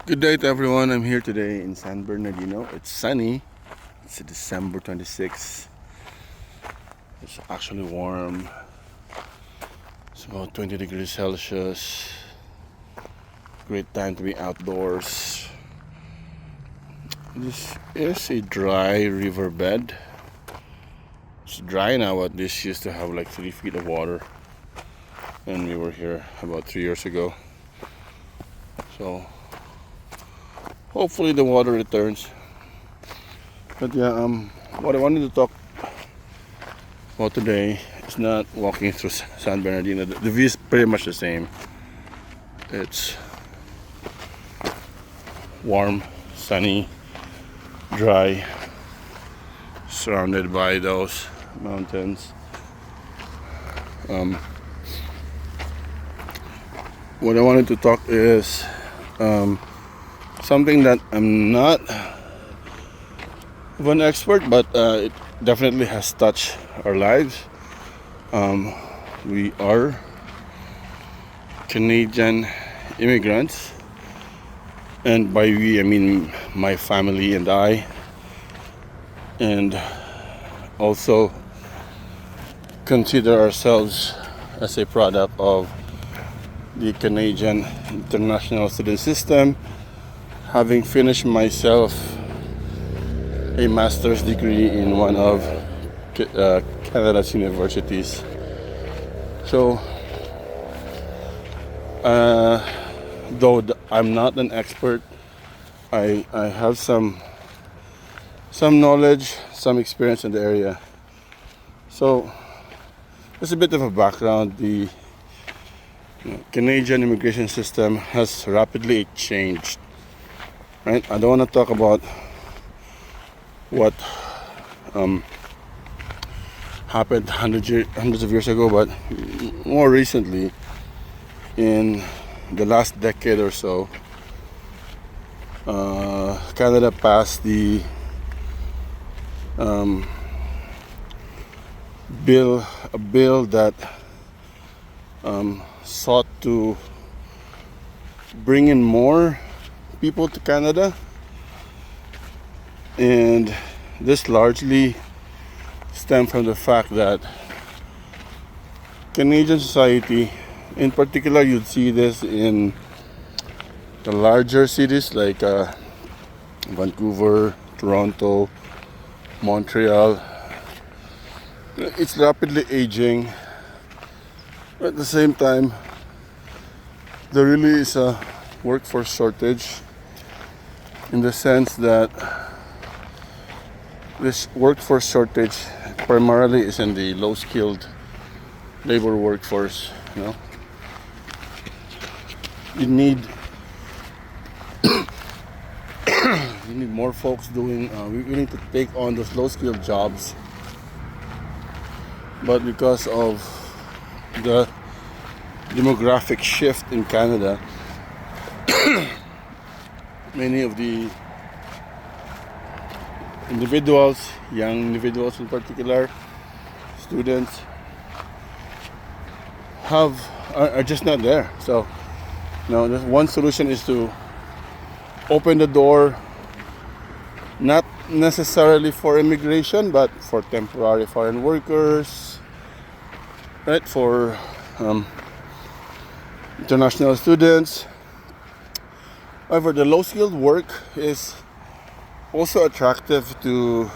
Good day to everyone. I'm here today in San Bernardino. It's sunny. It's December 26th. It's actually warm. It's about 20 degrees Celsius. Great time to be outdoors. This is a dry riverbed. It's dry now, but this used to have like 3 feet of water when we were here about 3 years ago. So hopefully the water returns. But yeah, what I wanted to talk about today is not walking through San Bernardino. The view is pretty much the same. It's warm, sunny, dry, surrounded by those mountains. What I wanted to talk is something that I'm not an expert, but it definitely has touched our lives. We are Canadian immigrants, and by we I mean my family and I, and also consider ourselves as a product of the Canadian international student system, having finished myself a master's degree in one of Canada's universities. So though I'm not an expert, I have some knowledge, some experience in the area. So there's a bit of a background. The Canadian immigration system has rapidly changed. Right? I don't want to talk about what happened hundreds of years ago, but more recently, in the last decade or so, Canada passed the a bill that sought to bring in more people to Canada, and this largely stemmed from the fact that Canadian society, in particular, you'd see this in the larger cities like Vancouver, Toronto, Montreal. It's rapidly aging. At the same time, there really is a workforce shortage, in the sense that this workforce shortage primarily is in the low-skilled labor workforce. You need more folks doing. We need to take on those low-skilled jobs, but because of the demographic shift in Canada, many of the individuals, young individuals in particular, students, are just not there. So, one solution is to open the door, not necessarily for immigration, but for temporary foreign workers, right? For international students. However, the low-skilled work is also attractive to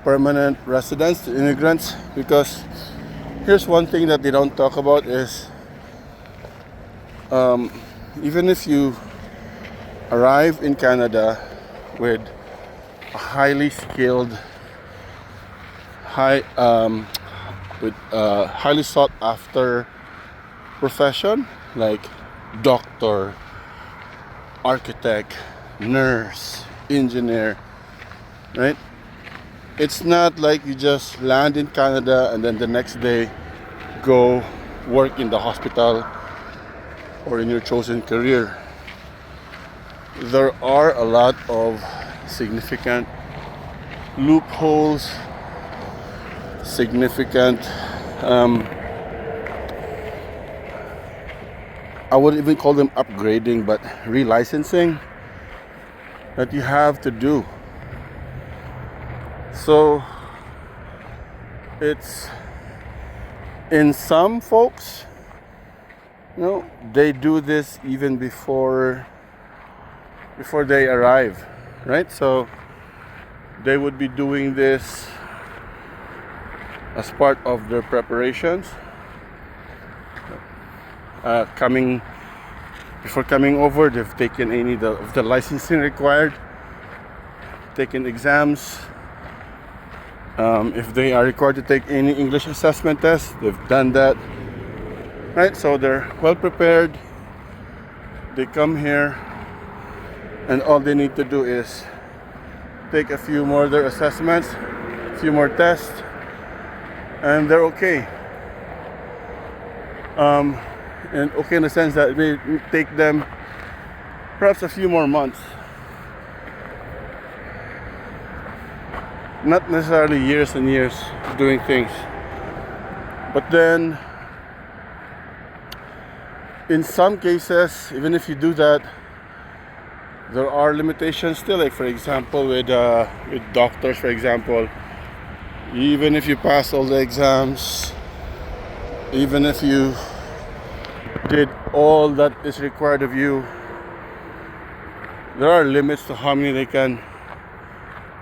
permanent residents, to immigrants, because here's one thing that they don't talk about is even if you arrive in Canada with a highly skilled, highly sought after profession like doctor, architect, nurse, engineer, right? It's not like you just land in Canada and then the next day go work in the hospital or in your chosen career. There are a lot of significant loopholes, significant I would even call them upgrading, but relicensing that you have to do. So it's, in some folks, they do this even before they arrive, right? So they would be doing this as part of their preparations, before coming over. They've taken any of the licensing required, taken exams. If they are required to take any English assessment test, they've done that, right? So they're well prepared. They come here, and all they need to do is take a few more of their assessments, a few more tests, and they're okay. And okay in the sense that it may take them perhaps a few more months, not necessarily years and years doing things. But then in some cases, even if you do that, there are limitations still. Like for example, with doctors, for example, even if you pass all the exams, even if you did all that is required of you, there are limits to how many they can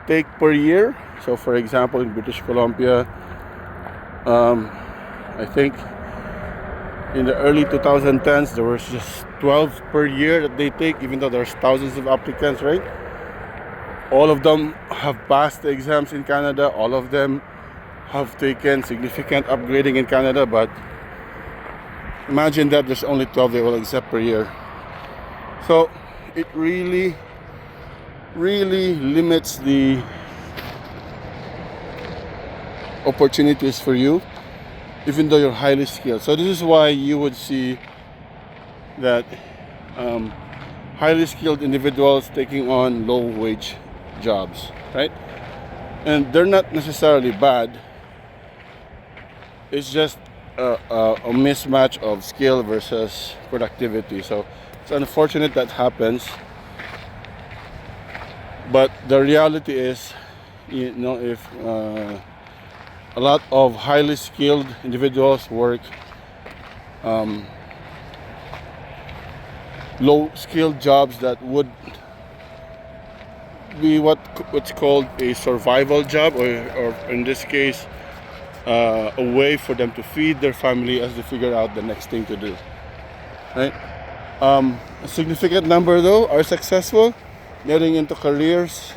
take per year. So for example, in British Columbia, I think in the early 2010s there was just 12 per year that they take, even though there's thousands of applicants, right? All of them have passed the exams in Canada. All of them have taken significant upgrading in Canada, but imagine that there's only 12 they will accept per year. So it really limits the opportunities for you, even though you're highly skilled. So this is why you would see that highly skilled individuals taking on low wage jobs, right? And they're not necessarily bad. It's just a mismatch of skill versus productivity. So it's unfortunate that happens, but the reality is, if a lot of highly skilled individuals work low skilled jobs that would be what's called a survival job, or in this case a way for them to feed their family as they figure out the next thing to do, right? A significant number though are successful getting into careers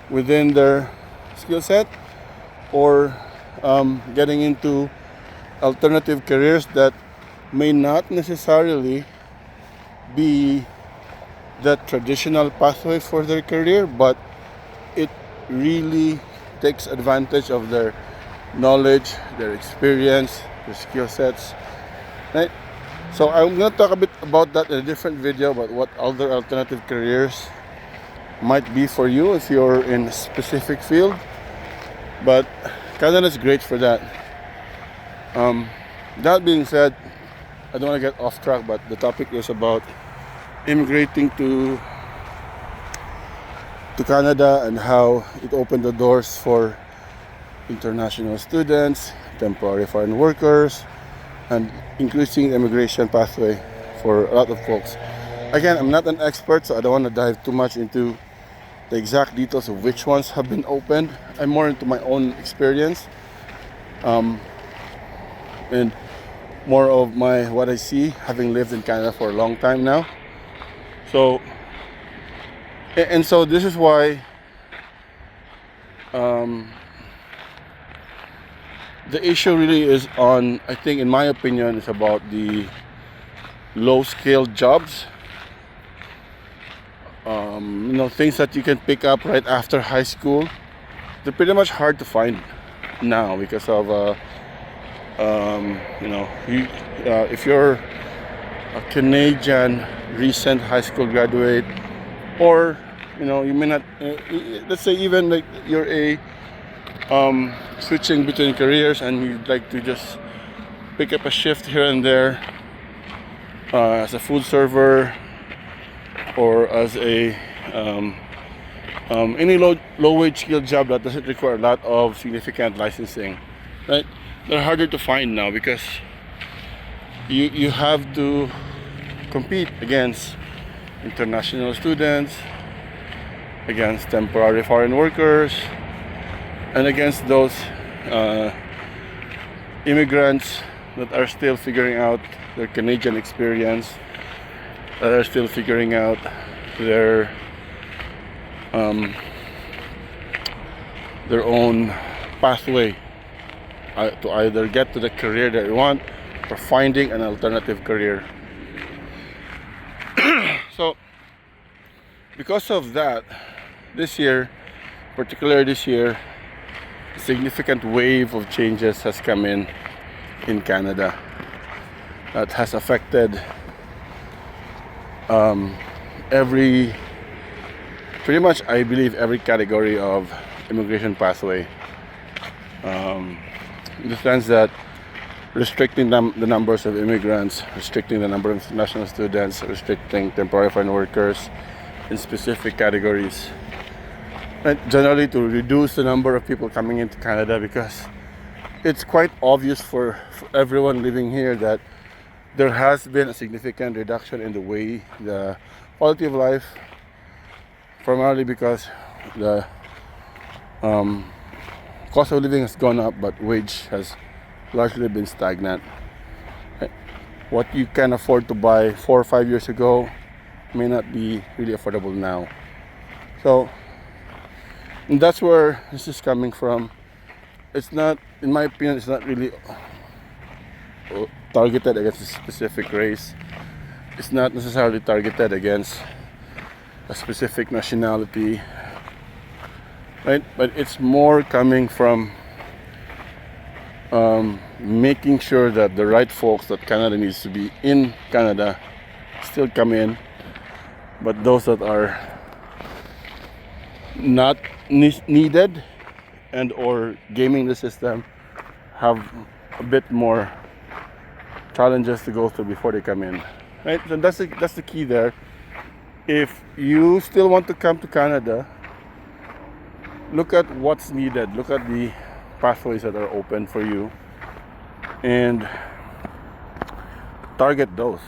within their skill set, or getting into alternative careers that may not necessarily be the traditional pathway for their career, but it really takes advantage of their knowledge, their experience, their skill sets, right? So I'm going to talk a bit about that in a different video, about what other alternative careers might be for you if you're in a specific field. But Canada is great for that. That being said, I don't want to get off track, but the topic is about immigrating to Canada and how it opened the doors for international students, temporary foreign workers, and increasing the immigration pathway for a lot of folks. Again, I'm not an expert, so I don't want to dive too much into the exact details of which ones have been opened. I'm more into my own experience, and more of what I see, having lived in Canada for a long time now. So this is why the issue really is on, I think in my opinion, is about the low skilled jobs. Things that you can pick up right after high school. They're pretty much hard to find now because of if you're a Canadian recent high school graduate, or you may not, let's say even like you're a switching between careers and you'd like to just pick up a shift here and there, as a food server or as a any low wage skilled job that doesn't require a lot of significant licensing, right? They're harder to find now because you have to compete against international students, against temporary foreign workers, and against those immigrants that are still figuring out their Canadian experience, that are still figuring out their own pathway to either get to the career that they want or finding an alternative career. So because of that, this year, particularly this year, a significant wave of changes has come in Canada that has affected pretty much, I believe, every category of immigration pathway. In the sense that restricting the numbers of immigrants, restricting the number of international students, restricting temporary foreign workers in specific categories. And generally to reduce the number of people coming into Canada, because it's quite obvious for everyone living here that there has been a significant reduction in the way the quality of life, primarily because the cost of living has gone up, but wage has largely been stagnant. What you can afford to buy 4 or 5 years ago may not be really affordable now. So that's where this is coming from. It's not, in my opinion, it's not really targeted against a specific race. It's not necessarily targeted against a specific nationality, right? But it's more coming from making sure that the right folks that Canada needs to be in Canada still come in, but those that are not needed and or gaming the system have a bit more challenges to go through before they come in, right? So that's the key there. If you still want to come to Canada, look at what's needed, look at the pathways that are open for you, and target those,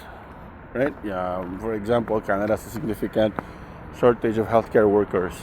right? Yeah, for example, Canada has a significant shortage of healthcare workers.